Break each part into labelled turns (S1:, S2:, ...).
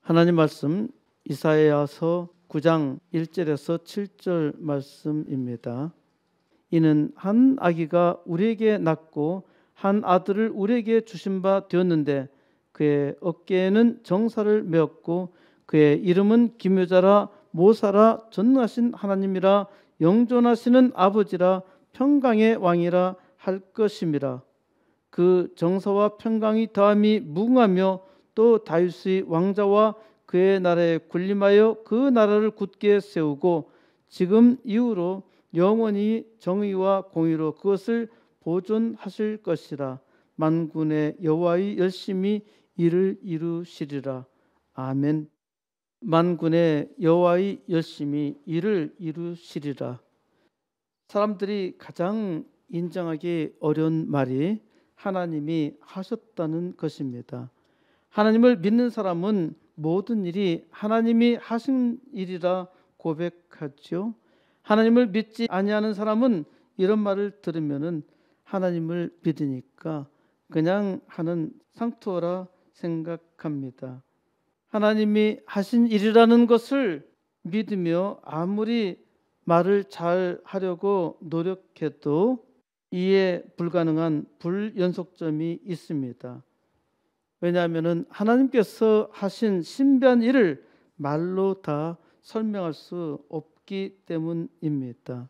S1: 하나님 말씀 이사야서 9장 1절에서 7절 말씀입니다. 이는 한 아기가 우리에게 낳고 한 아들을 우리에게 주신 바 되었는데 그의 어깨에는 정사를 메었고 그의 이름은 기묘자라 모사라 전능하신 하나님이라 영존하시는 아버지라 평강의 왕이라 할 것임이라. 그 정사와 평강이 더함이 무궁하며 또 다윗의 왕자와 그의 나라에 군림하여 그 나라를 굳게 세우고 지금 이후로 영원히 정의와 공의로 그것을 보존하실 것이라. 만군의 여호와의 열심히 이를 이루시리라. 아멘. 만군의 여호와의 열심히 이를 이루시리라. 사람들이 가장 인정하기 어려운 말이 하나님이 하셨다는 것입니다. 하나님을 믿는 사람은 모든 일이 하나님이 하신 일이라 고백하죠. 하나님을 믿지 아니하는 사람은 이런 말을 들으면은 하나님을 믿으니까 그냥 하는 상투어라 생각합니다. 하나님이 하신 일이라는 것을 믿으며 아무리 말을 잘 하려고 노력해도 이해 불가능한 불연속점이 있습니다. 왜냐하면 하나님께서 하신 신비한 일을 말로 다 설명할 수 없기 때문입니다.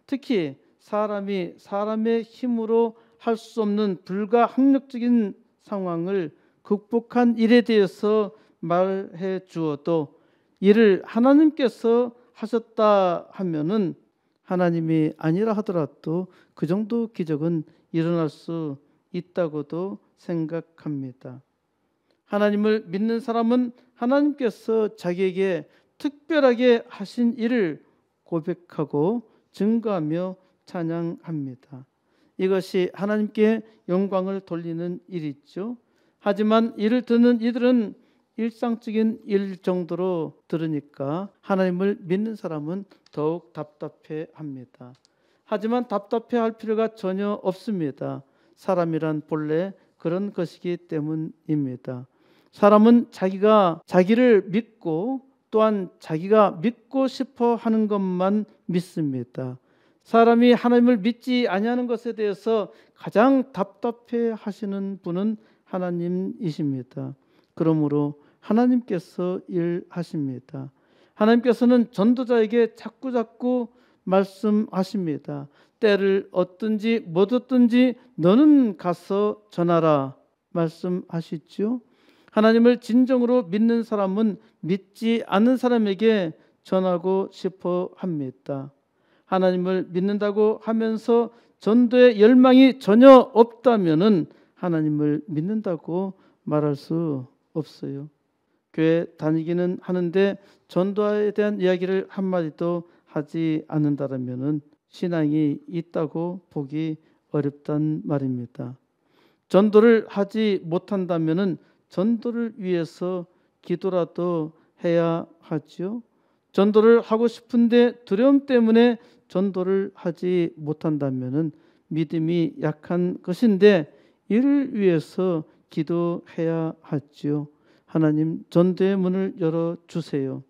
S1: 특히 사람이 사람의 힘으로 할 수 없는 불가항력적인 상황을 극복한 일에 대해서 말해 주어도 이를 하나님께서 하셨다 하면은 하나님이 아니라 하더라도 그 정도 기적은 일어날 수 있다고도 생각합니다. 하나님을 믿는 사람은 하나님께서 자기에게 특별하게 하신 일을 고백하고 증거하며 찬양합니다. 이것이 하나님께 영광을 돌리는 일이죠. 하지만 이를 듣는 이들은 일상적인 일 정도로 들으니까 하나님을 믿는 사람은 더욱 답답해합니다. 하지만 답답해할 필요가 전혀 없습니다. 사람이란 본래 그런 것이기 때문입니다. 사람은 자기가 자기를 믿고 또한 자기가 믿고 싶어 하는 것만 믿습니다. 사람이 하나님을 믿지 아니하는 것에 대해서 가장 답답해 하시는 분은 하나님이십니다. 그러므로 하나님께서 일하십니다. 하나님께서는 전도자에게 자꾸 말씀하십니다. 때를 얻든지 못 얻든지 너는 가서 전하라 말씀하시죠. 하나님을 진정으로 믿는 사람은 믿지 않는 사람에게 전하고 싶어 합니다. 하나님을 믿는다고 하면서 전도의 열망이 전혀 없다면은 하나님을 믿는다고 말할 수 없어요. 교회 다니기는 하는데 전도에 대한 이야기를 한마디도 하지 않는다면은 신앙이 있다고 보기 어렵단 말입니다. 전도를 하지 못한다면은 전도를 위해서 기도라도 해야 하죠. 전도를 하고 싶은데 두려움 때문에 전도를 하지 못한다면은 믿음이 약한 것인데 이를 위해서 기도해야 하죠. 하나님 전도의 문을 열어주세요.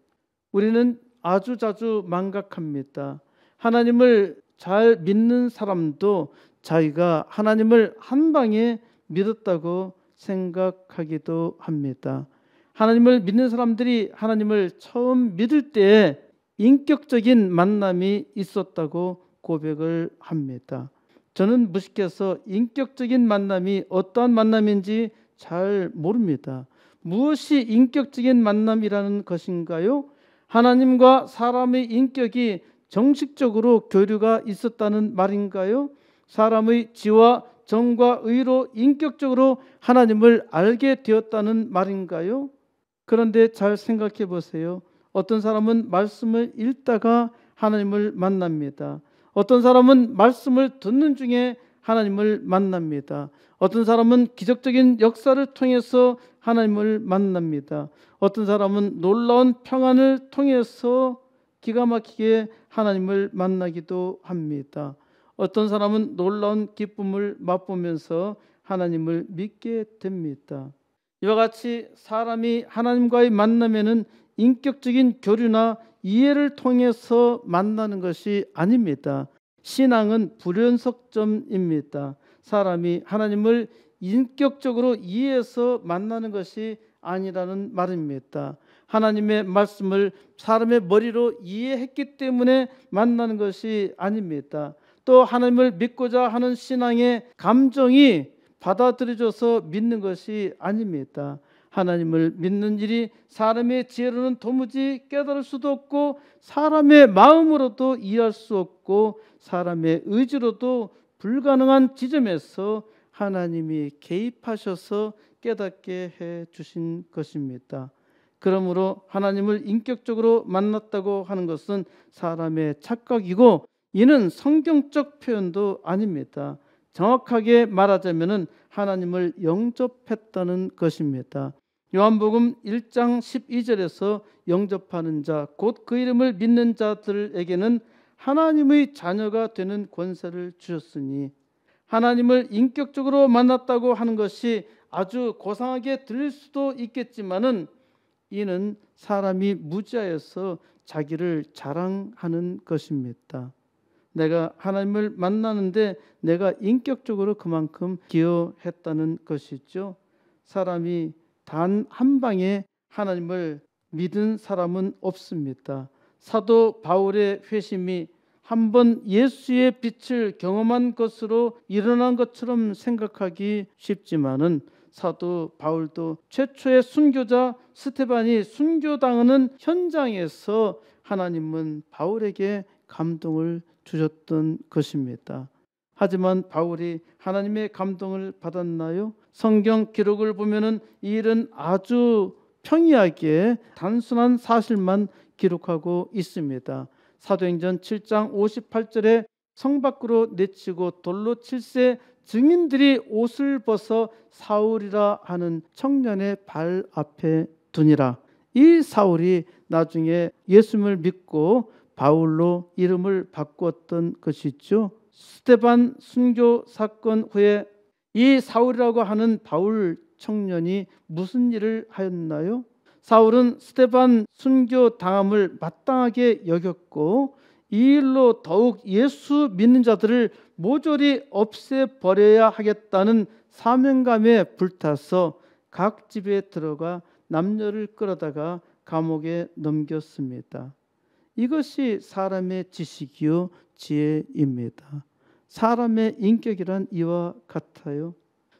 S1: 우리는 아주 자주 망각합니다. 하나님을 잘 믿는 사람도 자기가 하나님을 한 방에 믿었다고 생각하기도 합니다. 하나님을 믿는 사람들이 하나님을 처음 믿을 때에 인격적인 만남이 있었다고 고백을 합니다. 저는 무식해서 인격적인 만남이 어떠한 만남인지 잘 모릅니다. 무엇이 인격적인 만남이라는 것인가요? 하나님과 사람의 인격이 정식적으로 교류가 있었다는 말인가요? 사람의 지와 정과 의로 인격적으로 하나님을 알게 되었다는 말인가요? 그런데 잘 생각해 보세요. 어떤 사람은 말씀을 읽다가 하나님을 만납니다. 어떤 사람은 말씀을 듣는 중에 하나님을 만납니다. 어떤 사람은 기적적인 역사를 통해서 하나님을 만납니다. 어떤 사람은 놀라운 평안을 통해서 기가 막히게 하나님을 만나기도 합니다. 어떤 사람은 놀라운 기쁨을 맛보면서 하나님을 믿게 됩니다. 이와 같이 사람이 하나님과의 만남에는 인격적인 교류나 이해를 통해서 만나는 것이 아닙니다. 신앙은 불연속점입니다. 사람이 하나님을 인격적으로 이해해서 만나는 것이 아니라는 말입니다. 하나님의 말씀을 사람의 머리로 이해했기 때문에 만나는 것이 아닙니다. 또 하나님을 믿고자 하는 신앙의 감정이 받아들여져서 믿는 것이 아닙니다. 하나님을 믿는 일이 사람의 지혜로는 도무지 깨달을 수도 없고 사람의 마음으로도 이해할 수 없고 사람의 의지로도 불가능한 지점에서 하나님이 개입하셔서 깨닫게 해 주신 것입니다. 그러므로 하나님을 인격적으로 만났다고 하는 것은 사람의 착각이고 이는 성경적 표현도 아닙니다. 정확하게 말하자면 하나님을 영접했다는 것입니다. 요한복음 1장 12절에서 영접하는 자, 곧 그 이름을 믿는 자들에게는 하나님의 자녀가 되는 권세를 주셨으니, 하나님을 인격적으로 만났다고 하는 것이 아주 고상하게 들릴 수도 있겠지만은 이는 사람이 무지하여서 자기를 자랑하는 것입니다. 내가 하나님을 만나는데 내가 인격적으로 그만큼 기여했다는 것이죠. 사람이 단 한 방에 하나님을 믿은 사람은 없습니다. 사도 바울의 회심이 한번 예수의 빛을 경험한 것으로 일어난 것처럼 생각하기 쉽지만은 사도 바울도 최초의 순교자 스데반이 순교당하는 현장에서 하나님은 바울에게 감동을 주셨던 것입니다. 하지만 바울이 하나님의 감동을 받았나요? 성경 기록을 보면은 이 일은 아주 평이하게 단순한 사실만 기록하고 있습니다. 사도행전 7장 58절에 성 밖으로 내치고 돌로 칠세 증인들이 옷을 벗어 사울이라 하는 청년의 발 앞에 두니라. 이 사울이 나중에 예수님을 믿고 바울로 이름을 바꾸었던 것이죠. 스데반 순교 사건 후에 이 사울이라고 하는 바울 청년이 무슨 일을 하였나요? 사울은 스데반 순교 당함을 마땅하게 여겼고 이 일로 더욱 예수 믿는 자들을 모조리 없애버려야 하겠다는 사명감에 불타서 각 집에 들어가 남녀를 끌어다가 감옥에 넘겼습니다. 이것이 사람의 지식이요 지혜입니다. 사람의 인격이란 이와 같아요.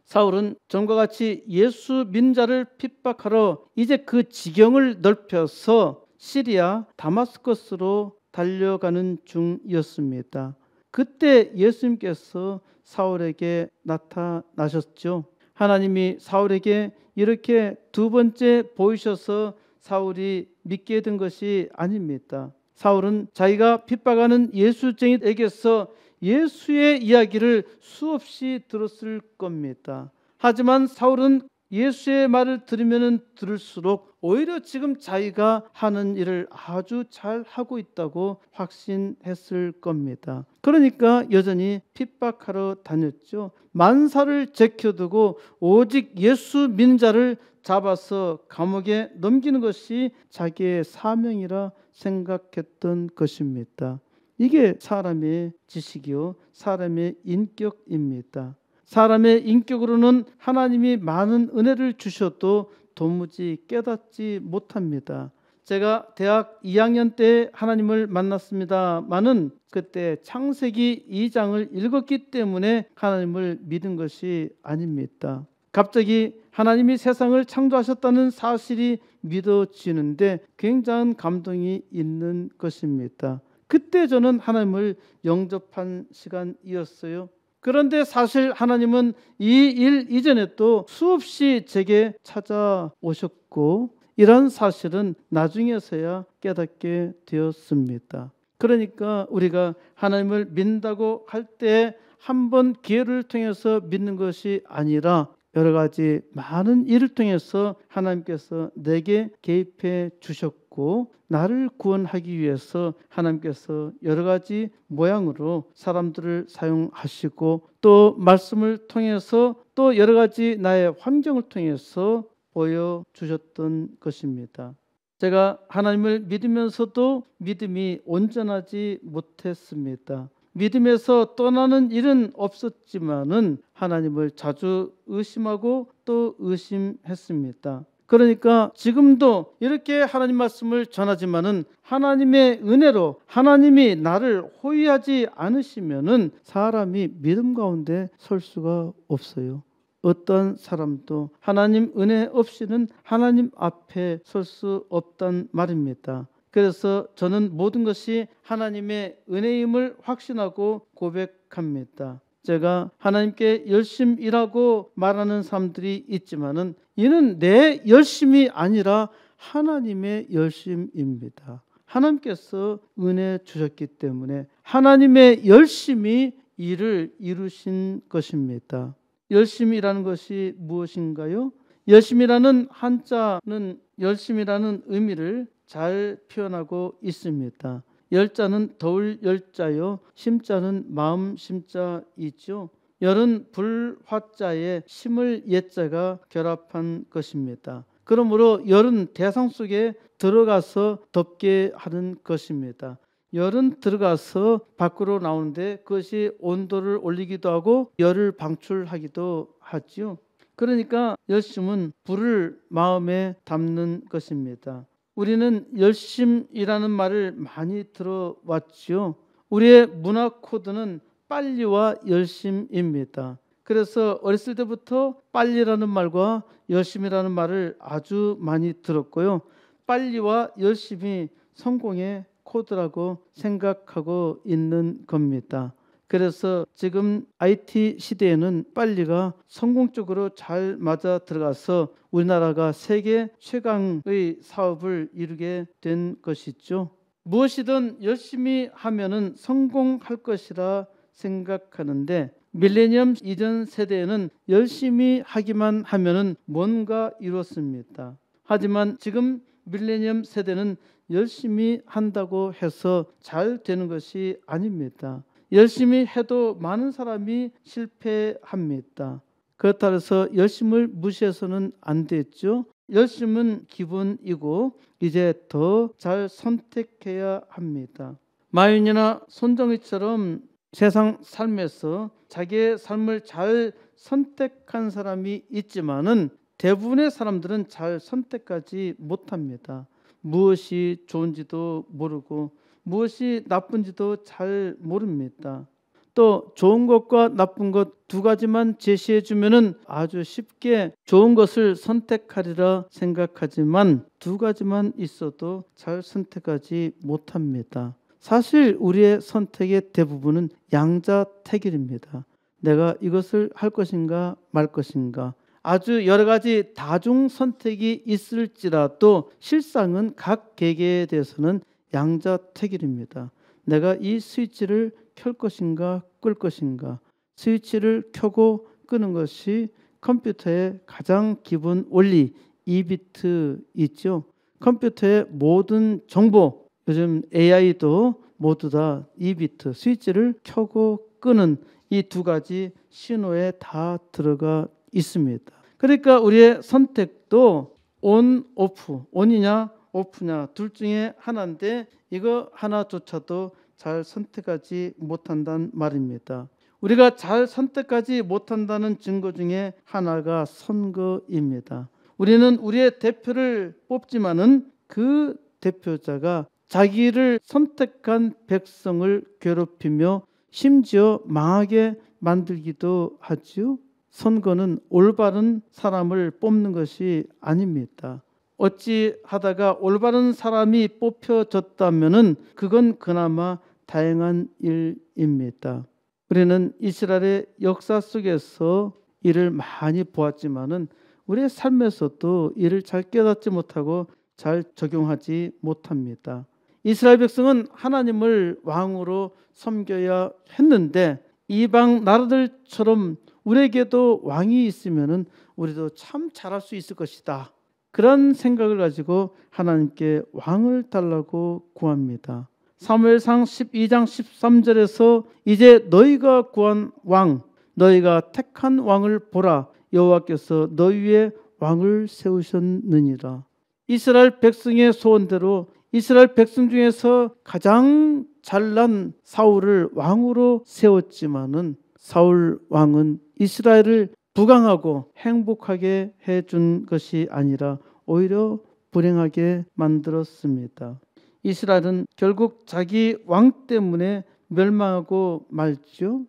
S1: 사울은 전과 같이 예수 믿는 자를 핍박하러 이제 그 지경을 넓혀서 시리아 다마스커스로 달려가는 중이었습니다. 그때 예수님께서 사울에게 나타나셨죠. 하나님이 사울에게 이렇게 두 번째 보이셔서 사울이 믿게 된 것이 아닙니다. 사울은 자기가 핍박하는 예수쟁이에게서 예수의 이야기를 수없이 들었을 겁니다. 하지만 사울은 예수의 말을 들으면 들을수록 오히려 지금 자기가 하는 일을 아주 잘 하고 있다고 확신했을 겁니다. 그러니까 여전히 핍박하러 다녔죠. 만사를 제켜두고 오직 예수 믿는 자를 잡아서 감옥에 넘기는 것이 자기의 사명이라 생각했던 것입니다. 이게 사람의 지식이요 사람의 인격입니다. 사람의 인격으로는 하나님이 많은 은혜를 주셔도 도무지 깨닫지 못합니다. 제가 대학 2학년 때 하나님을 만났습니다마는 그때 창세기 2장을 읽었기 때문에 하나님을 믿은 것이 아닙니다. 갑자기 하나님이 세상을 창조하셨다는 사실이 믿어지는데 굉장한 감동이 있는 것입니다. 그때 저는 하나님을 영접한 시간이었어요. 그런데 사실 하나님은 이 일 이전에 또 수없이 제게 찾아오셨고 이런 사실은 나중에서야 깨닫게 되었습니다. 그러니까 우리가 하나님을 믿는다고 할 때 한 번 기회를 통해서 믿는 것이 아니라 여러 가지 많은 일을 통해서 하나님께서 내게 개입해 주셨고 나를 구원하기 위해서 하나님께서 여러 가지 모양으로 사람들을 사용하시고 또 말씀을 통해서 또 여러 가지 나의 환경을 통해서 보여주셨던 것입니다. 제가 하나님을 믿으면서도 믿음이 온전하지 못했습니다. 믿음에서 떠나는 일은 없었지만은 하나님을 자주 의심하고 또 의심했습니다. 그러니까 지금도 이렇게 하나님 말씀을 전하지만은 하나님의 은혜로 하나님이 나를 호위하지 않으시면은 사람이 믿음 가운데 설 수가 없어요. 어떤 사람도 하나님 은혜 없이는 하나님 앞에 설 수 없단 말입니다. 그래서 저는 모든 것이 하나님의 은혜임을 확신하고 고백합니다. 제가 하나님께 열심히 일하고 말하는 사람들이 있지만은 이는 내 열심이 아니라 하나님의 열심입니다. 하나님께서 은혜 주셨기 때문에 하나님의 열심이 일을 이루신 것입니다. 열심이라는 것이 무엇인가요? 열심이라는 한자는 열심이라는 의미를 잘 표현하고 있습니다. 열자는 더울 열자요, 심자는 마음 심자이죠. 열은 불화자에 심을 예자가 결합한 것입니다. 그러므로 열은 대상 속에 들어가서 덮게 하는 것입니다. 열은 들어가서 밖으로 나오는데 그것이 온도를 올리기도 하고 열을 방출하기도 하지요. 그러니까 열심은 불을 마음에 담는 것입니다. 우리는 열심이라는 말을 많이 들어왔지요. 우리의 문화 코드는 빨리와 열심입니다. 그래서 어렸을 때부터 빨리라는 말과 열심이라는 말을 아주 많이 들었고요. 빨리와 열심이 성공의 코드라고 생각하고 있는 겁니다. 그래서 지금 IT 시대에는 빨리가 성공적으로 잘 맞아 들어가서 우리나라가 세계 최강의 사업을 이루게 된 것이죠. 무엇이든 열심히 하면은 성공할 것이라 생각하는데 밀레니엄 이전 세대에는 열심히 하기만 하면은 뭔가 이뤘습니다. 하지만 지금 밀레니엄 세대는 열심히 한다고 해서 잘 되는 것이 아닙니다. 열심히 해도 많은 사람이 실패합니다. 그렇다 해서 열심을 무시해서는 안 됐죠. 열심은 기본이고 이제 더 잘 선택해야 합니다. 마윤이나 손정희처럼 세상 삶에서 자기의 삶을 잘 선택한 사람이 있지만은 대부분의 사람들은 잘 선택하지 못합니다. 무엇이 좋은지도 모르고 무엇이 나쁜지도 잘 모릅니다. 또 좋은 것과 나쁜 것 두 가지만 제시해 주면은 아주 쉽게 좋은 것을 선택하리라 생각하지만 두 가지만 있어도 잘 선택하지 못합니다. 사실 우리의 선택의 대부분은 양자택일입니다. 내가 이것을 할 것인가 말 것인가. 아주 여러 가지 다중 선택이 있을지라도 실상은 각 개개에 대해서는 양자택일입니다. 내가 이 스위치를 켤 것인가 끌 것인가. 스위치를 켜고 끄는 것이 컴퓨터의 가장 기본 원리 2비트 있죠. 컴퓨터의 모든 정보, 요즘 AI도 모두 다 2비트 스위치를 켜고 끄는 이 두 가지 신호에 다 들어가 있습니다. 그러니까 우리의 선택도 온, 오프, 온이냐 오프냐 둘 중에 하나인데 이거 하나조차도 잘 선택하지 못한다는 말입니다. 우리가 잘 선택하지 못한다는 증거 중에 하나가 선거입니다. 우리는 우리의 대표를 뽑지만은 그 대표자가 자기를 선택한 백성을 괴롭히며 심지어 망하게 만들기도 하지요. 선거는 올바른 사람을 뽑는 것이 아닙니다. 어찌 하다가 올바른 사람이 뽑혀졌다면은 그건 그나마 다행한 일입니다. 우리는 이스라엘의 역사 속에서 이를 많이 보았지만은 우리의 삶에서도 이를 잘 깨닫지 못하고 잘 적용하지 못합니다. 이스라엘 백성은 하나님을 왕으로 섬겨야 했는데 이방 나라들처럼 우리에게도 왕이 있으면은 우리도 참 잘할 수 있을 것이다. 그런 생각을 가지고 하나님께 왕을 달라고 구합니다. 사무엘상 12장 13절에서 이제 너희가 구한 왕, 너희가 택한 왕을 보라. 여호와께서 너희 위에 왕을 세우셨느니라. 이스라엘 백성의 소원대로 이스라엘 백성 중에서 가장 잘난 사울을 왕으로 세웠지만은 사울 왕은 이스라엘을 부강하고 행복하게 해준 것이 아니라 오히려 불행하게 만들었습니다. 이스라엘은 결국 자기 왕 때문에 멸망하고 말죠.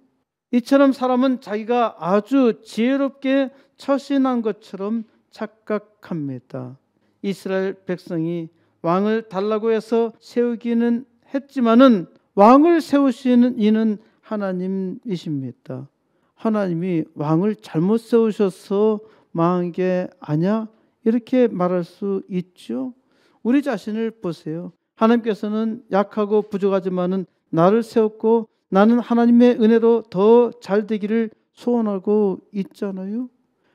S1: 이처럼 사람은 자기가 아주 지혜롭게 처신한 것처럼 착각합니다. 이스라엘 백성이 왕을 달라고 해서 세우기는 했지만은 왕을 세우시는 이는 하나님이십니다. 하나님이 왕을 잘못 세우셔서 망한 게 아니야? 이렇게 말할 수 있죠. 우리 자신을 보세요. 하나님께서는 약하고 부족하지만은 나를 세웠고 나는 하나님의 은혜로 더 잘 되기를 소원하고 있잖아요.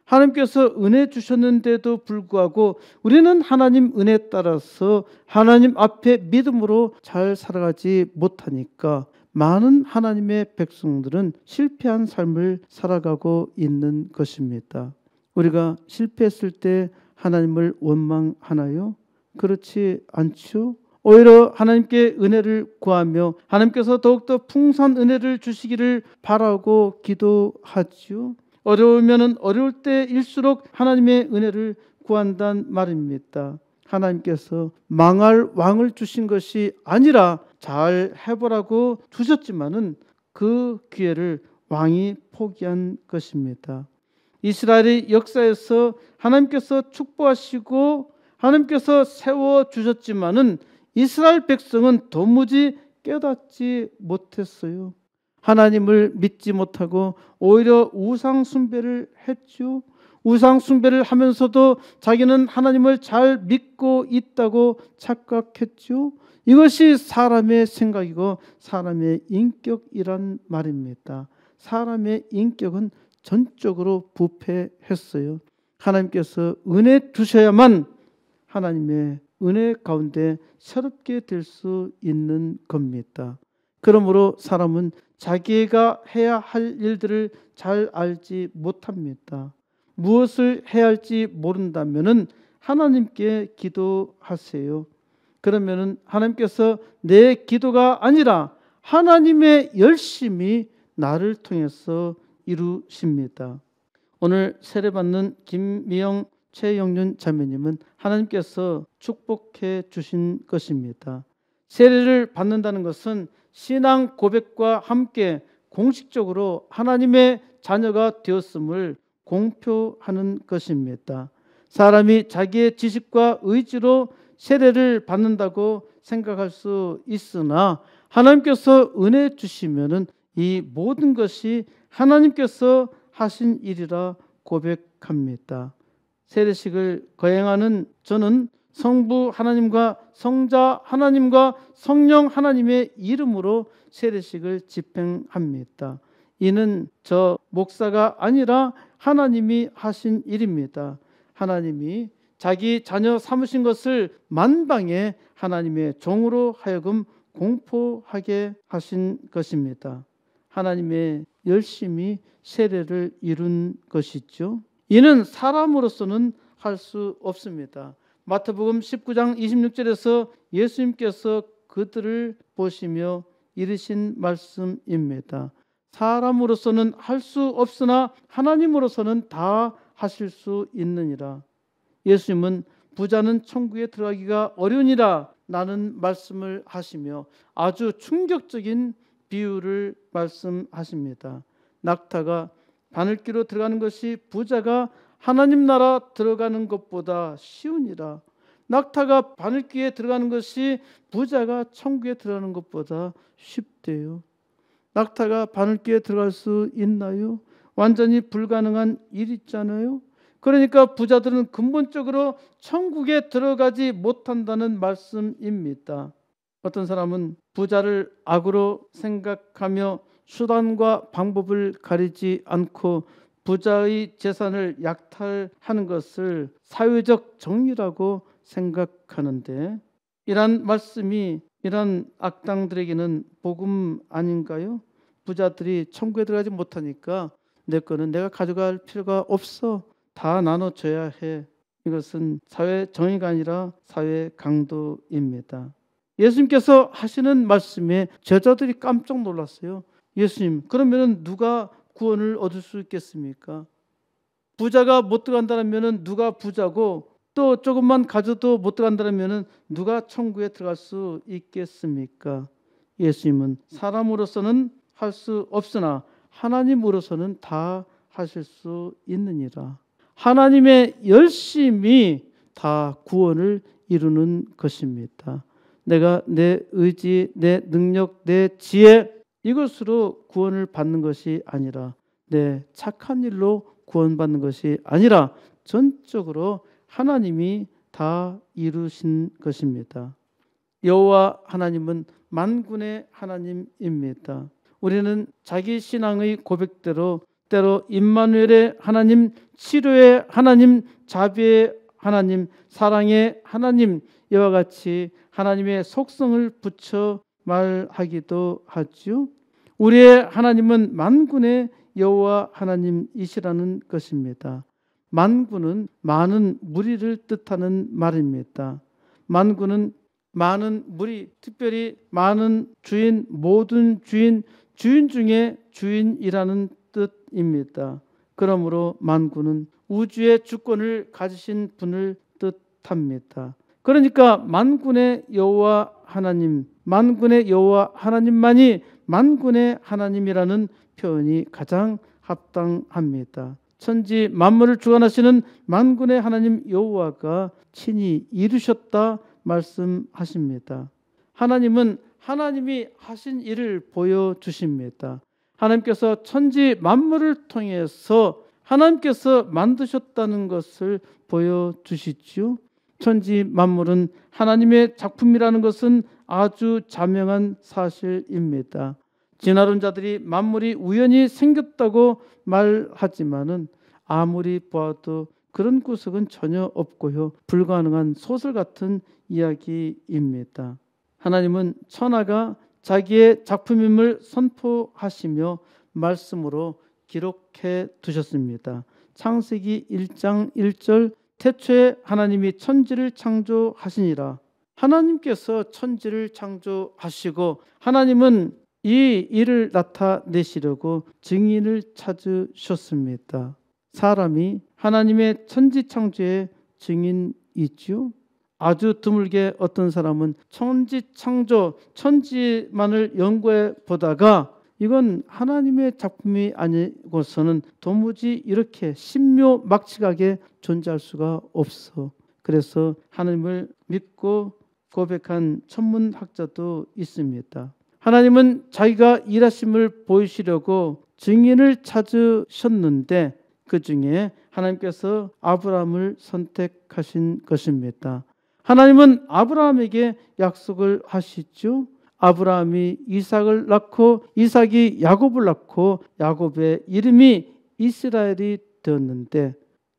S1: 하나님께서 은혜 주셨는데도 불구하고 우리는 하나님 은혜에 따라서 하나님 앞에 믿음으로 잘 살아가지 못하니까 많은 하나님의 백성들은 실패한 삶을 살아가고 있는 것입니다. 우리가 실패했을 때 하나님을 원망하나요? 그렇지 않죠. 오히려 하나님께 은혜를 구하며 하나님께서 더욱더 풍성한 은혜를 주시기를 바라고 기도하죠. 어려우면 어려울 때일수록 하나님의 은혜를 구한단 말입니다. 하나님께서 망할 왕을 주신 것이 아니라 잘 해보라고 주셨지만은 그 기회를 왕이 포기한 것입니다. 이스라엘의 역사에서 하나님께서 축복하시고 하나님께서 세워주셨지만은 이스라엘 백성은 도무지 깨닫지 못했어요. 하나님을 믿지 못하고 오히려 우상 숭배를 했죠. 우상 숭배를 하면서도 자기는 하나님을 잘 믿고 있다고 착각했죠. 이것이 사람의 생각이고 사람의 인격이란 말입니다. 사람의 인격은 전적으로 부패했어요. 하나님께서 은혜 주셔야만 하나님의 은혜 가운데 새롭게 될 수 있는 겁니다. 그러므로 사람은 자기가 해야 할 일들을 잘 알지 못합니다. 무엇을 해야 할지 모른다면은 하나님께 기도하세요. 그러면은 하나님께서 내 기도가 아니라 하나님의 열심이 나를 통해서 이루십니다. 오늘 세례받는 김미영 최영윤 자매님은 하나님께서 축복해 주신 것입니다. 세례를 받는다는 것은 신앙 고백과 함께 공식적으로 하나님의 자녀가 되었음을 공표하는 것입니다. 사람이 자기의 지식과 의지로 세례를 받는다고 생각할 수 있으나 하나님께서 은혜 주시면은 이 모든 것이 하나님께서 하신 일이라 고백합니다. 세례식을 거행하는 저는 성부 하나님과 성자 하나님과 성령 하나님의 이름으로 세례식을 집행합니다. 이는 저 목사가 아니라 하나님이 하신 일입니다. 하나님이 자기 자녀 삼으신 것을 만방에 하나님의 종으로 하여금 공포하게 하신 것입니다. 하나님의 열심히 세례를 이룬 것이죠. 이는 사람으로서는 할 수 없습니다. 마태복음 19장 26절에서 예수님께서 그들을 보시며 이르신 말씀입니다. 사람으로서는 할 수 없으나 하나님으로서는 다 하실 수 있느니라. 예수님은 부자는 천국에 들어가기가 어려우니라 라는 말씀을 하시며 아주 충격적인 비유를 말씀하십니다. 낙타가 바늘귀로 들어가는 것이 부자가 하나님 나라 들어가는 것보다 쉬우니라. 낙타가 바늘귀에 들어가는 것이 부자가 천국에 들어가는 것보다 쉽대요. 낙타가 바늘귀에 들어갈 수 있나요? 완전히 불가능한 일이잖아요. 그러니까 부자들은 근본적으로 천국에 들어가지 못한다는 말씀입니다. 어떤 사람은 부자를 악으로 생각하며 수단과 방법을 가리지 않고 부자의 재산을 약탈하는 것을 사회적 정의라고 생각하는데 이런 말씀이 이런 악당들에게는 복음 아닌가요? 부자들이 천국에 들어가지 못하니까 내 거는 내가 가져갈 필요가 없어. 다 나눠줘야 해. 이것은 사회 정의가 아니라 사회 강도입니다. 예수님께서 하시는 말씀에 제자들이 깜짝 놀랐어요. 예수님, 그러면 누가 구원을 얻을 수 있겠습니까? 부자가 못 들어간다면 누가 부자고, 또 조금만 가져도 못 들어간다면 누가 천국에 들어갈 수 있겠습니까? 예수님은 사람으로서는 할 수 없으나 하나님으로서는 다 하실 수 있느니라. 하나님의 열심이 다 구원을 이루는 것입니다. 내가 내 의지, 내 능력, 내 지혜 이것으로 구원을 받는 것이 아니라, 내 착한 일로 구원받는 것이 아니라 전적으로 하나님이 다 이루신 것입니다. 여호와 하나님은 만군의 하나님입니다. 우리는 자기 신앙의 고백대로 때로 임마누엘의 하나님, 치료의 하나님, 자비의 하나님, 사랑의 하나님 이와 같이 하나님의 속성을 붙여 말하기도 하죠. 우리의 하나님은 만군의 여호와 하나님이시라는 것입니다. 만군은 많은 무리를 뜻하는 말입니다. 만군은 많은 무리, 특별히 많은 주인, 모든 주인, 주인 중에 주인이라는 뜻입니다. 그러므로 만군은 우주의 주권을 가지신 분을 뜻합니다. 그러니까 만군의 여호와 하나님, 만군의 여호와 하나님만이 만군의 하나님이라는 표현이 가장 합당합니다. 천지 만물을 주관하시는 만군의 하나님 여호와가 친히 이루셨다 말씀하십니다. 하나님은 하나님이 하신 일을 보여주십니다. 하나님께서 천지 만물을 통해서 하나님께서 만드셨다는 것을 보여주시죠. 천지 만물은 하나님의 작품이라는 것은 아주 자명한 사실입니다. 진화론자들이 만물이 우연히 생겼다고 말하지만은 아무리 보아도 그런 구석은 전혀 없고요. 불가능한 소설 같은 이야기입니다. 하나님은 천하가 자기의 작품임을 선포하시며 말씀으로 기록해 두셨습니다. 창세기 1장 1절 태초에 하나님이 천지를 창조하시니라. 하나님께서 천지를 창조하시고 하나님은 이 일을 나타내시려고 증인을 찾으셨습니다. 사람이 하나님의 천지 창조의 증인이죠. 아주 드물게 어떤 사람은 천지 창조, 천지만을 연구해 보다가 이건 하나님의 작품이 아니고서는 도무지 이렇게 신묘막측하게 존재할 수가 없어. 그래서 하나님을 믿고 고백한 천문학자도 있습니다. 하나님은 자기가 일하심을 보이시려고 증인을 찾으셨는데 그 중에 하나님께서 아브라함을 선택하신 것입니다. 하나님은 아브라함에게 약속을 하시죠. 아브라함이 이삭을 낳고 이삭이 야곱을 낳고 야곱의 이름이 이스라엘이 되었는데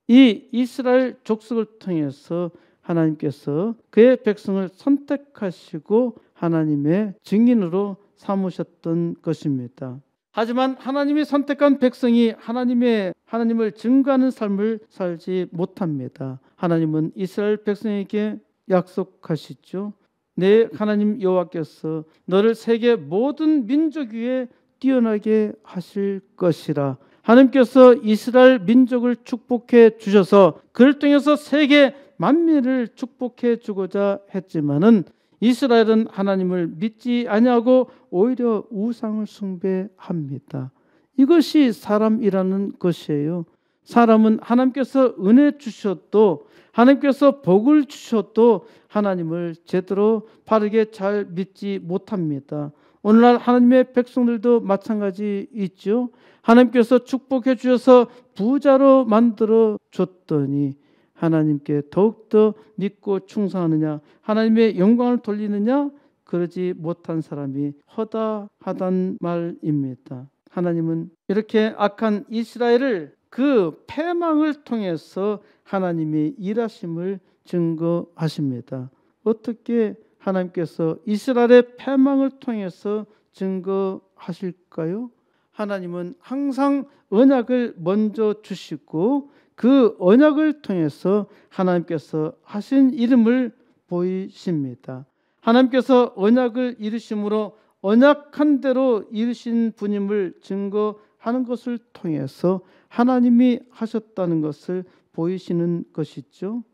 S1: 이 이스라엘 족속을 통해서 하나님께서 그의 백성을 선택하시고 하나님의 증인으로 삼으셨던 것입니다. 하지만 하나님이 선택한 백성이 하나님을 증거하는 삶을 살지 못합니다. 하나님은 이스라엘 백성에게 약속하시죠. 내 하나님 여호와께서 너를 세계 모든 민족 위에 뛰어나게 하실 것이라. 하나님께서 이스라엘 민족을 축복해 주셔서 그를 통해서 세계 만민을 축복해 주고자 했지만은 이스라엘은 하나님을 믿지 아니하고 오히려 우상을 숭배합니다. 이것이 사람이라는 것이에요. 사람은 하나님께서 은혜 주셔도 하나님께서 복을 주셔도 하나님을 제대로 바르게 잘 믿지 못합니다. 오늘날 하나님의 백성들도 마찬가지 있죠. 하나님께서 축복해 주셔서 부자로 만들어 줬더니 하나님께 더욱더 믿고 충성하느냐, 하나님의 영광을 돌리느냐, 그러지 못한 사람이 허다하단 말입니다. 하나님은 이렇게 악한 이스라엘을 그 패망을 통해서 하나님의 일하심을 증거하십니다. 어떻게 하나님께서 이스라엘의 패망을 통해서 증거하실까요? 하나님은 항상 언약을 먼저 주시고 그 언약을 통해서 하나님께서 하신 이름을 보이십니다. 하나님께서 언약을 이루심으로 언약한 대로 이루신 분임을 증거하는 것을 통해서 하나님이 하셨다는 것을 보이시는 것이죠.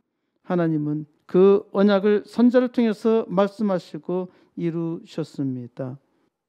S1: 하나님은 그 언약을 선지자를 통해서 말씀하시고 이루셨습니다.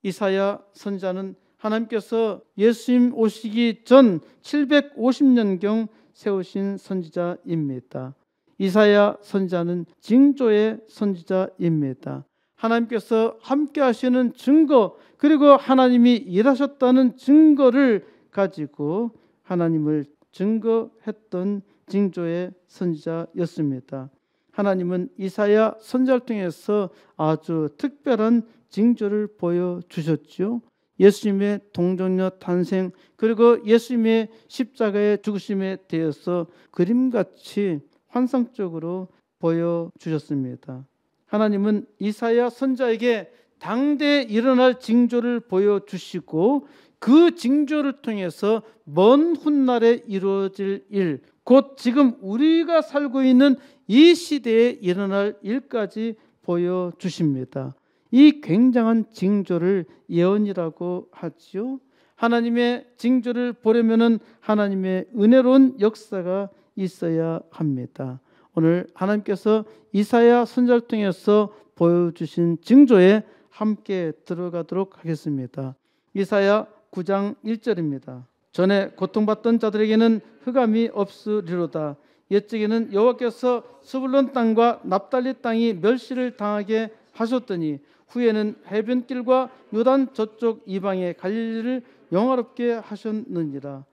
S1: 이사야 선지자는 하나님께서 예수님 오시기 전 750년경 세우신 선지자입니다. 이사야 선지자는 징조의 선지자입니다. 하나님께서 함께 하시는 증거, 그리고 하나님이 일하셨다는 증거를 가지고 하나님을 증거했던 징조의 선지자였습니다. 하나님은 이사야 선지자를 통해서 아주 특별한 징조를 보여주셨죠. 예수님의 동정녀 탄생, 그리고 예수님의 십자가의 죽으심에 대해서 그림같이 환상적으로 보여주셨습니다. 하나님은 이사야 선지자에게 당대에 일어날 징조를 보여주시고 그 징조를 통해서 먼 훗날에 이루어질 일, 곧 지금 우리가 살고 있는 이 시대에 일어날 일까지 보여주십니다. 이 굉장한 징조를 예언이라고 하지요. 하나님의 징조를 보려면 하나님의 은혜로운 역사가 있어야 합니다. 오늘 하나님께서 이사야 선지자를 통해서 보여주신 징조에 함께 들어가도록 하겠습니다. 이사야 9장 1절입니다. 전에 고통받던 자들에게는 흑암이 없으리로다. 옛적에는 여호와께서 스불론 땅과 납달리 땅이 멸시를 당하게 하셨더니 후에는 해변길과 요단 저쪽 이방의 갈릴리를 영화롭게 하셨느니라.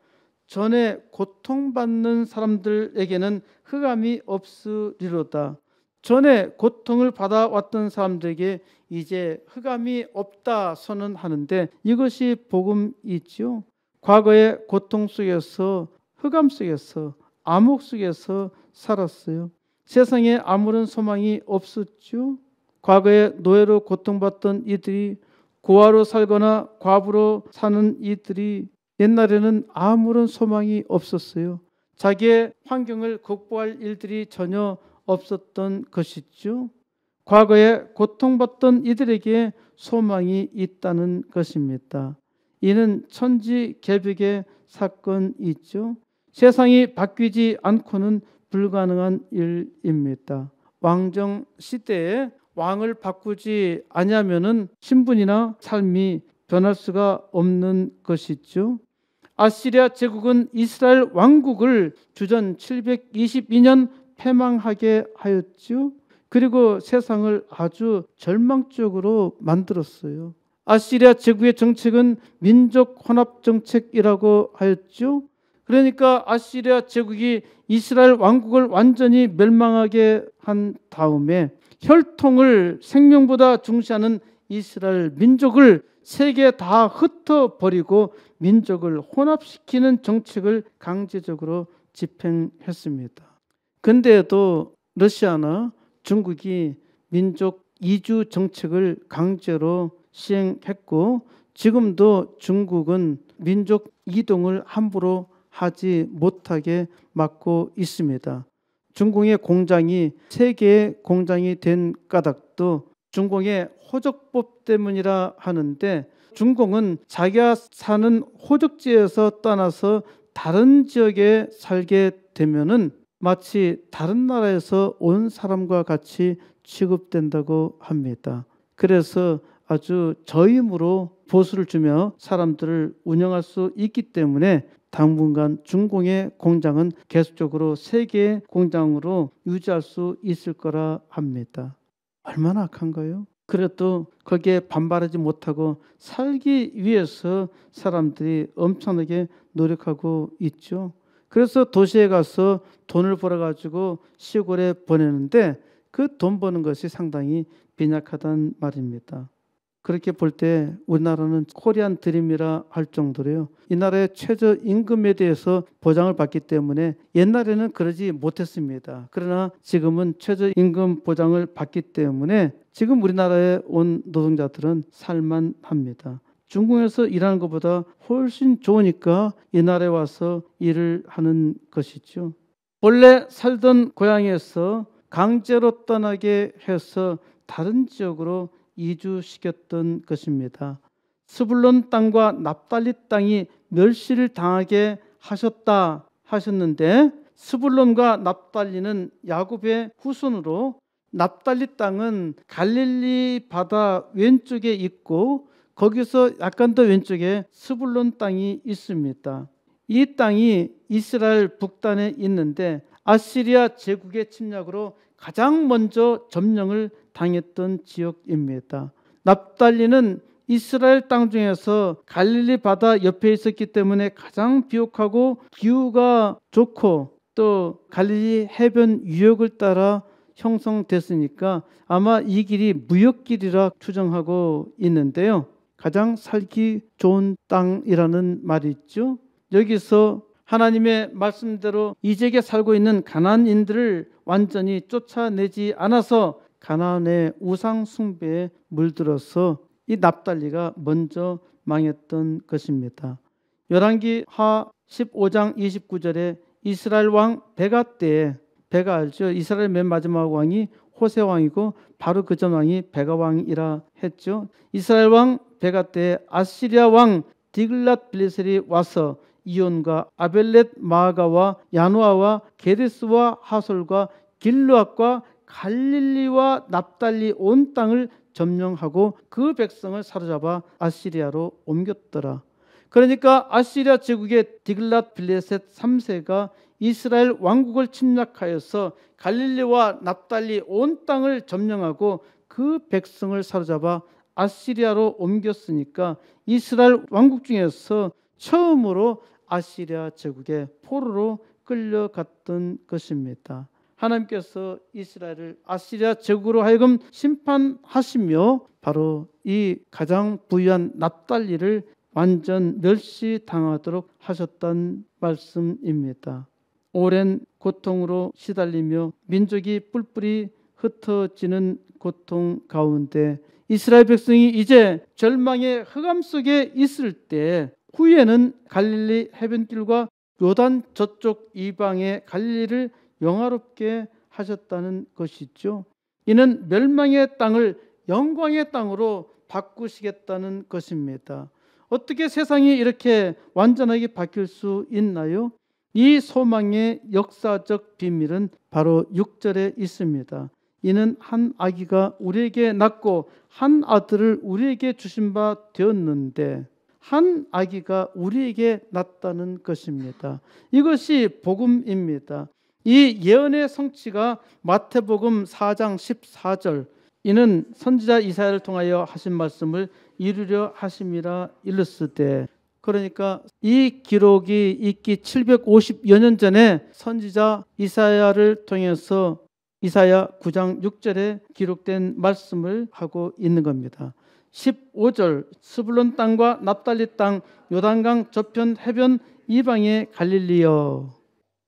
S1: 전에 고통받는 사람들에게는 흑암이 없으리로다. 전에 고통을 받아왔던 사람들에게 이제 흑암이 없다 선언하는데 이것이 복음이죠. 과거의 고통 속에서, 흑암 속에서, 암흑 속에서 살았어요. 세상에 아무런 소망이 없었죠. 과거에 노예로 고통받던 이들이, 고아로 살거나 과부로 사는 이들이 옛날에는 아무런 소망이 없었어요. 자기의 환경을 극복할 일들이 전혀 없었던 것이죠. 과거에 고통받던 이들에게 소망이 있다는 것입니다. 이는 천지개벽의 사건이죠. 세상이 바뀌지 않고는 불가능한 일입니다. 왕정 시대에 왕을 바꾸지 아니하면은 신분이나 삶이 변할 수가 없는 것이죠. 아시리아 제국은 이스라엘 왕국을 주전 722년 패망하게 하였죠. 그리고 세상을 아주 절망적으로 만들었어요. 아시리아 제국의 정책은 민족 혼합 정책이라고 하였죠. 그러니까 아시리아 제국이 이스라엘 왕국을 완전히 멸망하게 한 다음에 혈통을 생명보다 중시하는 이스라엘 민족을 세계에 다 흩어버리고 민족을 혼합시키는 정책을 강제적으로 집행했습니다. 근데도 러시아나 중국이 민족 이주 정책을 강제로 시행했고 지금도 중국은 민족 이동을 함부로 하지 못하게 막고 있습니다. 중공의 공장이 세계의 공장이 된 까닭도 중공의 호적법 때문이라 하는데, 중공은 자기가 사는 호적지에서 떠나서 다른 지역에 살게 되면은 마치 다른 나라에서 온 사람과 같이 취급된다고 합니다. 그래서 아주 저임으로 보수를 주며 사람들을 운영할 수 있기 때문에 당분간 중공의 공장은 계속적으로 세계의 공장으로 유지할 수 있을 거라 합니다. 얼마나 악한가요? 그래도 거기에 반발하지 못하고 살기 위해서 사람들이 엄청나게 노력하고 있죠. 그래서 도시에 가서 돈을 벌어가지고 시골에 보내는데 그 돈 버는 것이 상당히 빈약하단 말입니다. 그렇게 볼 때 우리나라는 코리안 드림이라 할 정도로요. 이 나라의 최저임금에 대해서 보장을 받기 때문에 옛날에는 그러지 못했습니다. 그러나 지금은 최저임금 보장을 받기 때문에 지금 우리나라에 온 노동자들은 살만합니다. 중국에서 일하는 것보다 훨씬 좋으니까 이 나라에 와서 일을 하는 것이죠. 원래 살던 고향에서 강제로 떠나게 해서 다른 지역으로 이주시켰던 것입니다. 스불론 땅과 납달리 땅이 멸시를 당하게 하셨다 하셨는데, 스불론과 납달리는 야곱의 후손으로, 납달리 땅은 갈릴리 바다 왼쪽에 있고 거기서 약간 더 왼쪽에 스불론 땅이 있습니다. 이 땅이 이스라엘 북단에 있는데 아시리아 제국의 침략으로 가장 먼저 점령을 당했던 지역입니다. 납달리는 이스라엘 땅 중에서 갈릴리 바다 옆에 있었기 때문에 가장 비옥하고 기후가 좋고 또 갈릴리 해변 유역을 따라 형성됐으니까 아마 이 길이 무역길이라 추정하고 있는데요. 가장 살기 좋은 땅이라는 말이 있죠. 여기서 하나님의 말씀대로 이 지역에 살고 있는 가나안인들을 완전히 쫓아내지 않아서 가나안의 우상 숭배에 물들어서 이 납달리가 먼저 망했던 것입니다. 열왕기 하 15장 29절에 이스라엘 왕 베가 때에, 베가 알죠? 이스라엘 맨 마지막 왕이 호세 왕이고 바로 그 전 왕이 베가 왕이라 했죠. 이스라엘 왕 베가 때에 아시리아 왕 디글랏 빌레셀이 와서 이온과 아벨렛 마아가와 야노아와 게데스와 하솔과 길르앗과 갈릴리와 납달리 온 땅을 점령하고 그 백성을 사로잡아 아시리아로 옮겼더라. 그러니까 아시리아 제국의 디글랏 빌레셋 3세가 이스라엘 왕국을 침략하여서 갈릴리와 납달리 온 땅을 점령하고 그 백성을 사로잡아 아시리아로 옮겼으니까 이스라엘 왕국 중에서 처음으로 아시리아 제국의 포로로 끌려갔던 것입니다. 하나님께서 이스라엘을 아시리아 제국으로 하여금 심판하시며 바로 이 가장 부유한 납달리를 완전 멸시당하도록 하셨던 말씀입니다. 오랜 고통으로 시달리며 민족이 뿔뿔이 흩어지는 고통 가운데 이스라엘 백성이 이제 절망의 흑암 속에 있을 때 후에는 갈릴리 해변길과 요단 저쪽 이방의 갈릴리를 영화롭게 하셨다는 것이죠. 이는 멸망의 땅을 영광의 땅으로 바꾸시겠다는 것입니다. 어떻게 세상이 이렇게 완전하게 바뀔 수 있나요? 이 소망의 역사적 비밀은 바로 6절에 있습니다. 이는 한 아기가 우리에게 낳고 한 아들을 우리에게 주신 바 되었는데, 한 아기가 우리에게 낳았다는 것입니다. 이것이 복음입니다. 이 예언의 성취가 마태복음 4장 14절, 이는 선지자 이사야를 통하여 하신 말씀을 이루려 하심이라 일렀으되, 그러니까 이 기록이 있기 750여 년 전에 선지자 이사야를 통해서 이사야 9장 6절에 기록된 말씀을 하고 있는 겁니다. 15절 스불론 땅과 납달리 땅 요단강 저편 해변 이방의 갈릴리여.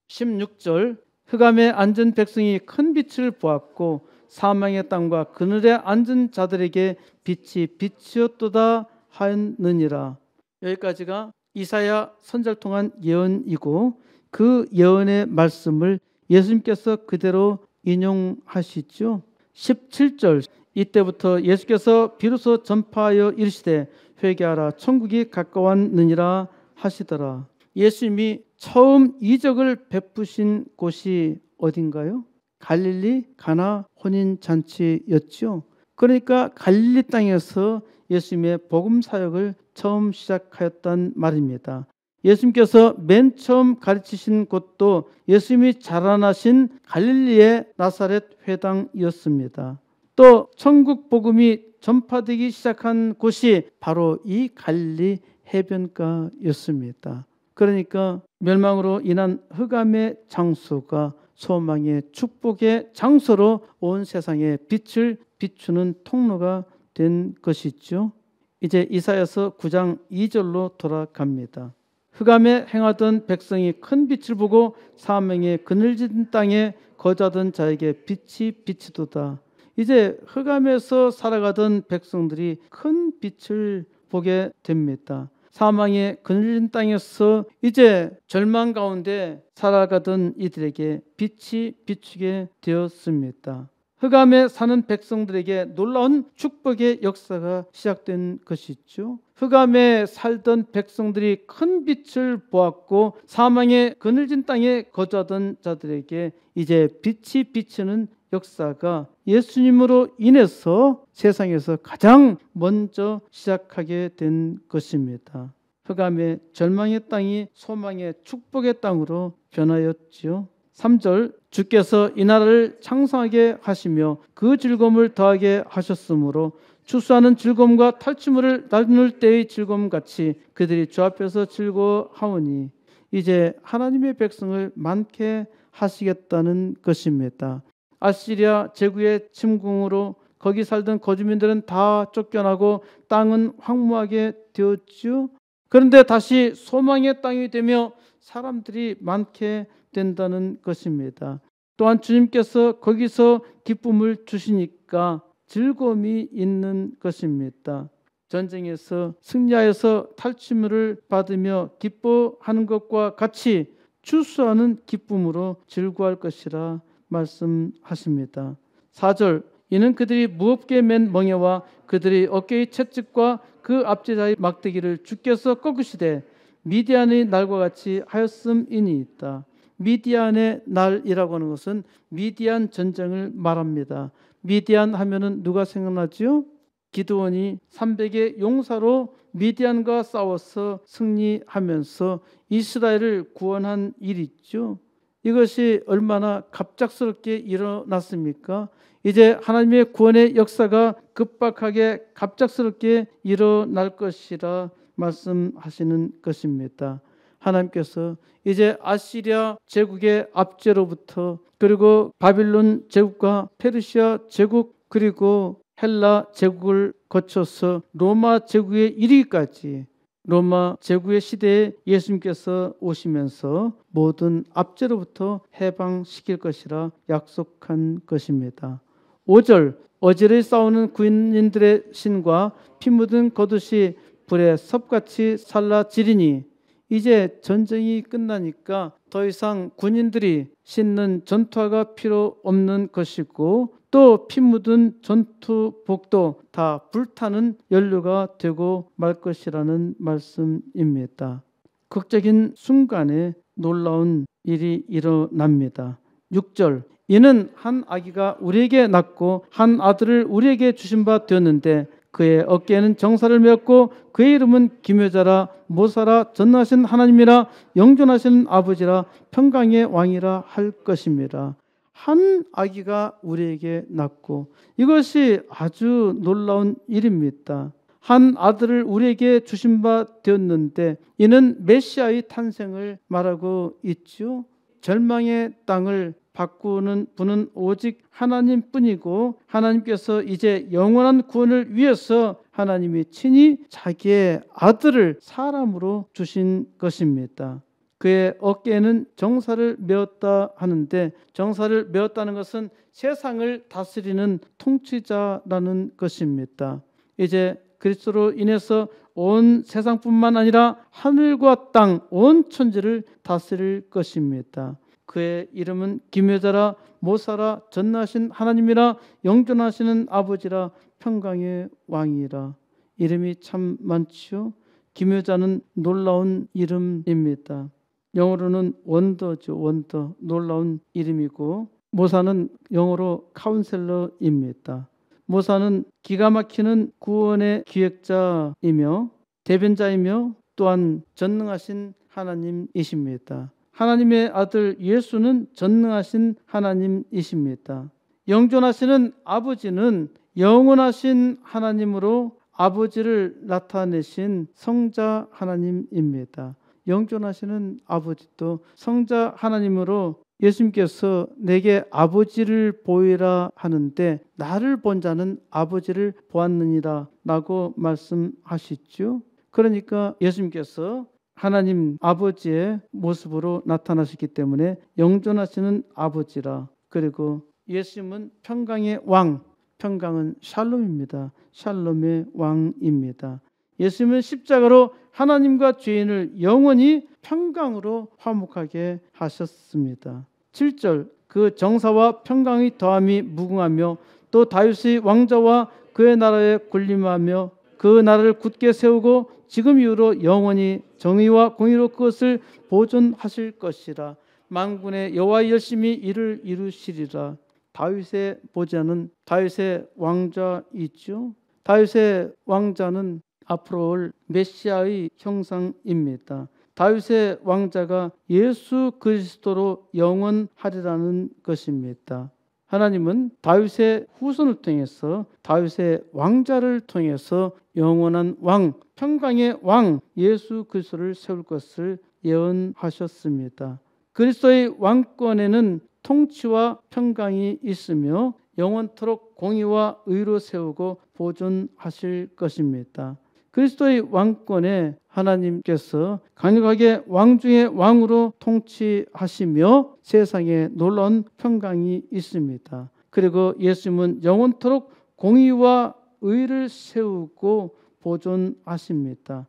S1: 16절 흑암에 앉은 백성이 큰 빛을 보았고 사망의 땅과 그늘에 앉은 자들에게 빛이 비치었도다 하였느니라. 여기까지가 이사야 선지자를 통한 예언이고 그 예언의 말씀을 예수님께서 그대로 인용하시죠. 17절 이때부터 예수께서 비로소 전파하여 이르시되 회개하라 천국이 가까웠느니라 하시더라. 예수님이 처음 이적을 베푸신 곳이 어딘가요? 갈릴리 가나 혼인잔치였죠. 그러니까 갈릴리 땅에서 예수님의 복음 사역을 처음 시작하였단 말입니다. 예수님께서 맨 처음 가르치신 곳도 예수님이 자라나신 갈릴리의 나사렛 회당이었습니다. 또 천국 복음이 전파되기 시작한 곳이 바로 이 갈릴리 해변가였습니다. 그러니까 멸망으로 인한 흑암의 장소가 소망의 축복의 장소로 온 세상에 빛을 비추는 통로가 된 것이죠. 이제 이사야서 9장 2절로 돌아갑니다. 흑암에 행하던 백성이 큰 빛을 보고 사망의 그늘진 땅에 거주하던 자에게 빛이 비치도다. 이제 흑암에서 살아가던 백성들이 큰 빛을 보게 됩니다. 사망의 그늘진 땅에서 이제 절망 가운데 살아가던 이들에게 빛이 비추게 되었습니다. 흑암에 사는 백성들에게 놀라운 축복의 역사가 시작된 것이죠. 흑암에 살던 백성들이 큰 빛을 보았고 사망의 그늘진 땅에 거주하던 자들에게 이제 빛이 비치는 역사가 예수님으로 인해서 세상에서 가장 먼저 시작하게 된 것입니다. 흑암의 절망의 땅이 소망의 축복의 땅으로 변하였지요. 3절 주께서 이 나라를 창성하게 하시며 그 즐거움을 더하게 하셨으므로 추수하는 즐거움과 탈취물을 나눌 때의 즐거움 같이 그들이 주 앞에서 즐거워하오니 이제 하나님의 백성을 많게 하시겠다는 것입니다. 아시리아 제국의 침공으로 거기 살던 거주민들은 다 쫓겨나고 땅은 황무하게 되었죠. 그런데 다시 소망의 땅이 되며 사람들이 많게 된다는 것입니다. 또한 주님께서 거기서 기쁨을 주시니까 즐거움이 있는 것입니다. 전쟁에서 승리하여서 탈취물을 받으며 기뻐하는 것과 같이 추수하는 기쁨으로 즐거워할 것이라 말씀하십니다. 4절 이는 그들이 무겁게 맨 멍에와 그들의 어깨의 채찍과 그 앞제자의 막대기를 주께서 꺾으시되 미디안의 날과 같이 하였음이니이다. 미디안의 날이라고 하는 것은 미디안 전쟁을 말합니다. 미디안 하면은 누가 생각나죠? 기드온이 300의 용사로 미디안과 싸워서 승리하면서 이스라엘을 구원한 일이죠. 이것이 얼마나 갑작스럽게 일어났습니까? 이제 하나님의 구원의 역사가 급박하게 갑작스럽게 일어날 것이라 말씀하시는 것입니다. 하나님께서 이제 아시리아 제국의 압제로부터 그리고 바빌론 제국과 페르시아 제국 그리고 헬라 제국을 거쳐서 로마 제국에 이르기까지 로마 제국의 시대에 예수님께서 오시면서 모든 압제로부터 해방시킬 것이라 약속한 것입니다. 5절 어제를 싸우는 군인들의 신과 피 묻은 겉옷이 불에 섭같이 살라지리니 이제 전쟁이 끝나니까 더 이상 군인들이 신는 전투화가 필요 없는 것이고 또 피 묻은 전투복도 다 불타는 연료가 되고 말 것이라는 말씀입니다. 극적인 순간에 놀라운 일이 일어납니다. 6절 이는 한 아기가 우리에게 낳고 한 아들을 우리에게 주신 바 되었는데 그의 어깨에는 정사를 메었고 그의 이름은 기묘자라 모사라 전능하신 하나님이라 영존하신 아버지라 평강의 왕이라 할 것입니다. 한 아기가 우리에게 낳고 이것이 아주 놀라운 일입니다. 한 아들을 우리에게 주신 바 되었는데 이는 메시아의 탄생을 말하고 있죠. 절망의 땅을 바꾸는 분은 오직 하나님뿐이고 하나님께서 이제 영원한 구원을 위해서 하나님이 친히 자기의 아들을 사람으로 주신 것입니다. 그의 어깨에는 정사를 메었다 하는데 정사를 메었다는 것은 세상을 다스리는 통치자라는 것입니다. 이제 그리스도로 인해서 온 세상뿐만 아니라 하늘과 땅, 온 천지를 다스릴 것입니다. 그의 이름은 기묘자라 모사라 전능하신 하나님이라 영존하시는 아버지라 평강의 왕이라. 이름이 참 많지요. 기묘자는 놀라운 이름입니다. 영어로는 원더죠. 원더, 놀라운 이름이고 모사는 영어로 카운셀러입니다. 모사는 기가 막히는 구원의 기획자이며 대변자이며 또한 전능하신 하나님이십니다. 하나님의 아들 예수는 전능하신 하나님이십니다. 영존하시는 아버지는 영원하신 하나님으로 아버지를 나타내신 성자 하나님입니다. 영존하시는 아버지도 성자 하나님으로 예수님께서 내게 아버지를 보이라 하는데 나를 본 자는 아버지를 보았느니라 라고 말씀하시죠. 그러니까 예수님께서 하나님 아버지의 모습으로 나타나셨기 때문에 영존하시는 아버지라. 그리고 예수님은 평강의 왕, 평강은 샬롬입니다. 샬롬의 왕입니다. 예수님은 십자가로 하나님과 죄인을 영원히 평강으로 화목하게 하셨습니다. 7절 그 정사와 평강의 더함이 무궁하며 또 다윗의 왕자와 그의 나라에 군림하며 그 나라를 굳게 세우고 지금 이후로 영원히 정의와 공의로 그것을 보존하실 것이라. 만군의 여호와의 열심히 이를 이루시리라. 다윗의 보좌는 다윗의 왕자이죠. 다윗의 왕자는 앞으로 올 메시아의 형상입니다. 다윗의 왕자가 예수 그리스도로 영원하리라는 것입니다. 하나님은 다윗의 후손을 통해서 다윗의 왕자를 통해서 영원한 왕, 평강의 왕 예수 그리스도를 세울 것을 예언하셨습니다. 그리스도의 왕권에는 통치와 평강이 있으며 영원토록 공의와 의로 세우고 보존하실 것입니다. 그리스도의 왕권에 하나님께서 강력하게 왕 중의 왕으로 통치하시며 세상에 놀라운 평강이 있습니다. 그리고 예수님은 영원토록 공의와 의를 세우고 보존하십니다.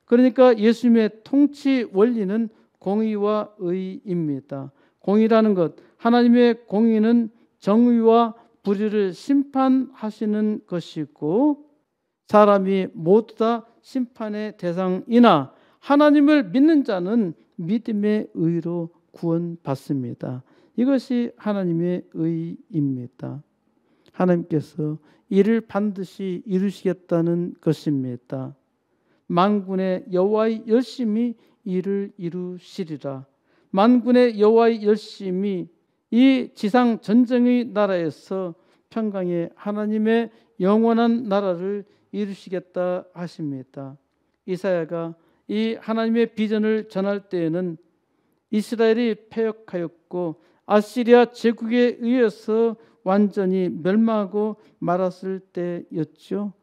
S1: 그러니까 예수님의 통치 원리는 공의와 의입니다. 공의라는 것, 하나님의 공의는 정의와 불의를 심판하시는 것이고 사람이 모두 다 심판의 대상이나 하나님을 믿는 자는 믿음의 의로 구원받습니다. 이것이 하나님의 의입니다. 하나님께서 이를 반드시 이루시겠다는 것입니다. 만군의 여호와의 열심히 이를 이루시리라. 만군의 여호와의 열심히 이 지상 전쟁의 나라에서 평강의 하나님의 영원한 나라를 이루시겠다 하십니다. 이사야가 이 하나님의 비전을 전할 때에는 이스라엘이 패역하였고 아시리아 제국에 의해서 완전히 멸망하고 말았을 때였죠.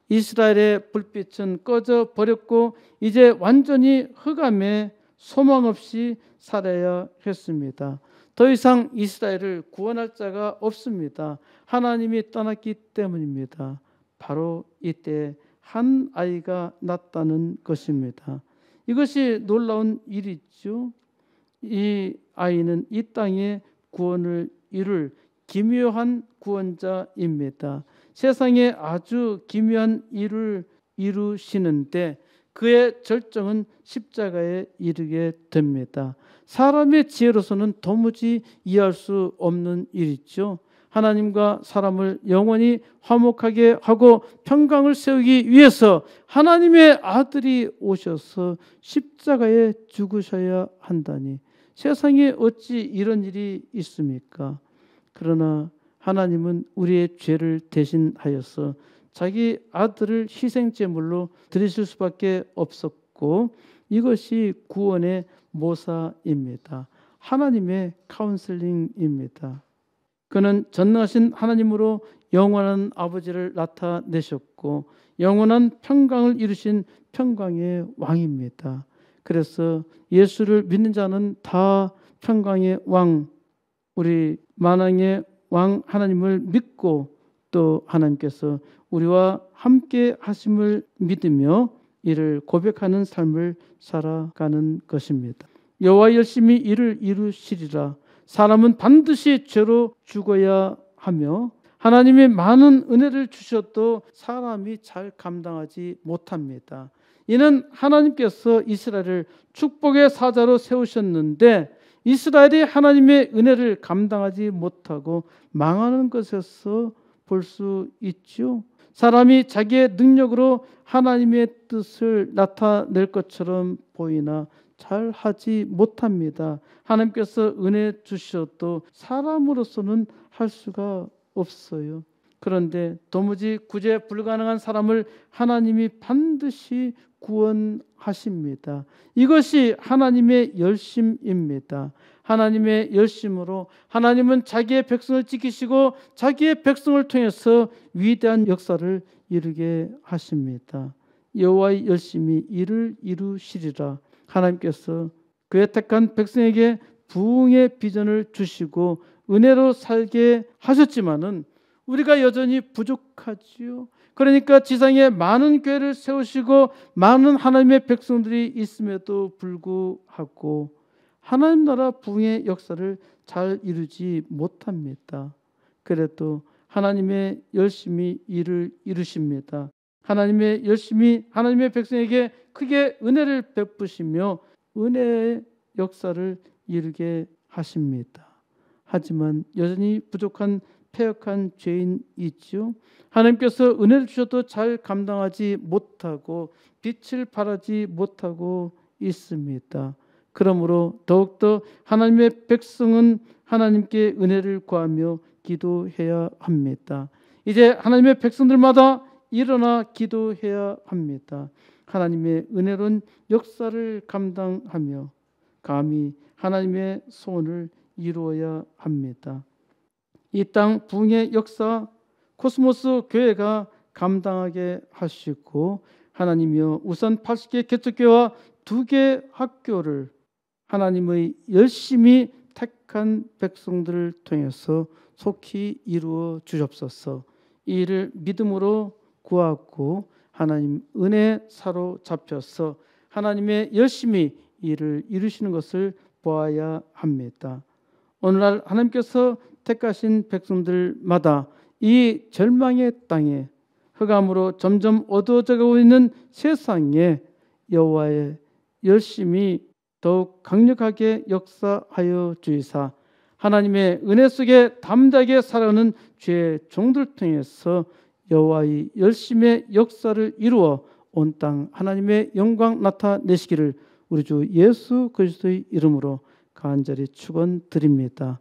S1: 이스라엘의 불빛은 꺼져 버렸고 이제 완전히 흑암에 소망 없이 살아야 했습니다. 더 이상 이스라엘을 구원할 자가 없습니다. 하나님이 떠났기 때문입니다. 바로 이때 한 아이가 낳았다는 것입니다. 이것이 놀라운 일이죠. 이 아이는 이 땅에 구원을 이룰 기묘한 구원자입니다. 세상에 아주 기묘한 일을 이루시는데 그의 절정은 십자가에 이르게 됩니다. 사람의 지혜로서는 도무지 이해할 수 없는 일이죠. 하나님과 사람을 영원히 화목하게 하고 평강을 세우기 위해서 하나님의 아들이 오셔서 십자가에 죽으셔야 한다니 세상에 어찌 이런 일이 있습니까? 그러나 하나님은 우리의 죄를 대신하여서 자기 아들을 희생제물로 드리실 수밖에 없었고 이것이 구원의 모사입니다. 하나님의 카운슬링입니다. 그는 전능하신 하나님으로 영원한 아버지를 나타내셨고 영원한 평강을 이루신 평강의 왕입니다. 그래서 예수를 믿는 자는 다 평강의 왕, 우리 만왕의 왕 하나님을 믿고 또 하나님께서 우리와 함께 하심을 믿으며 이를 고백하는 삶을 살아가는 것입니다. 여호와 열심히 이를 이루시리라. 사람은 반드시 죄로 죽어야 하며 하나님이 많은 은혜를 주셔도 사람이 잘 감당하지 못합니다. 이는 하나님께서 이스라엘을 축복의 사자로 세우셨는데 이스라엘이 하나님의 은혜를 감당하지 못하고 망하는 것에서 볼 수 있죠. 사람이 자기의 능력으로 하나님의 뜻을 나타낼 것처럼 보이나 잘 하지 못합니다. 하나님께서 은혜 주셔도 사람으로서는 할 수가 없어요. 그런데 도무지 구제 불가능한 사람을 하나님이 반드시 구원하십니다. 이것이 하나님의 열심입니다. 하나님의 열심으로 하나님은 자기의 백성을 지키시고 자기의 백성을 통해서 위대한 역사를 이루게 하십니다. 여호와의 열심히 이를 이루시리라. 하나님께서 그의 택한 백성에게 부흥의 비전을 주시고 은혜로 살게 하셨지만은 우리가 여전히 부족하지요. 그러니까 지상에 많은 교회를 세우시고 많은 하나님의 백성들이 있음에도 불구하고 하나님 나라 부흥의 역사를 잘 이루지 못합니다. 그래도 하나님의 열심히 일을 이루십니다. 하나님의 열심히 하나님의 백성에게 크게 은혜를 베푸시며 은혜의 역사를 이루게 하십니다. 하지만 여전히 부족한 패역한 죄인이 있지요. 하나님께서 은혜를 주셔도 잘 감당하지 못하고 빛을 발하지 못하고 있습니다. 그러므로 더욱더 하나님의 백성은 하나님께 은혜를 구하며 기도해야 합니다. 이제 하나님의 백성들마다 일어나 기도해야 합니다. 하나님의 은혜로운 역사를 감당하며 감히 하나님의 소원을 이루어야 합니다. 이 땅 부흥의 역사 코스모스 교회가 감당하게 하시고 하나님이여 우선 80개 개척교회와 2개 학교를 하나님의 열심히 택한 백성들을 통해서 속히 이루어 주옵소서. 이 일을 믿음으로 구하고 하나님 은혜 사로잡혀서 하나님의 열심히 일을 이루시는 것을 보아야 합니다. 오늘날 하나님께서 택하신 백성들마다 이 절망의 땅에 흑암으로 점점 어두워져 가고 있는 세상에 여호와의 열심히 더욱 강력하게 역사하여 주이사 하나님의 은혜 속에 담대하게 살아가는 죄의 종들 통해서 여호와의 열심의 역사를 이루어 온 땅 하나님의 영광 나타내시기를 우리 주 예수 그리스도의 이름으로 간절히 축원드립니다.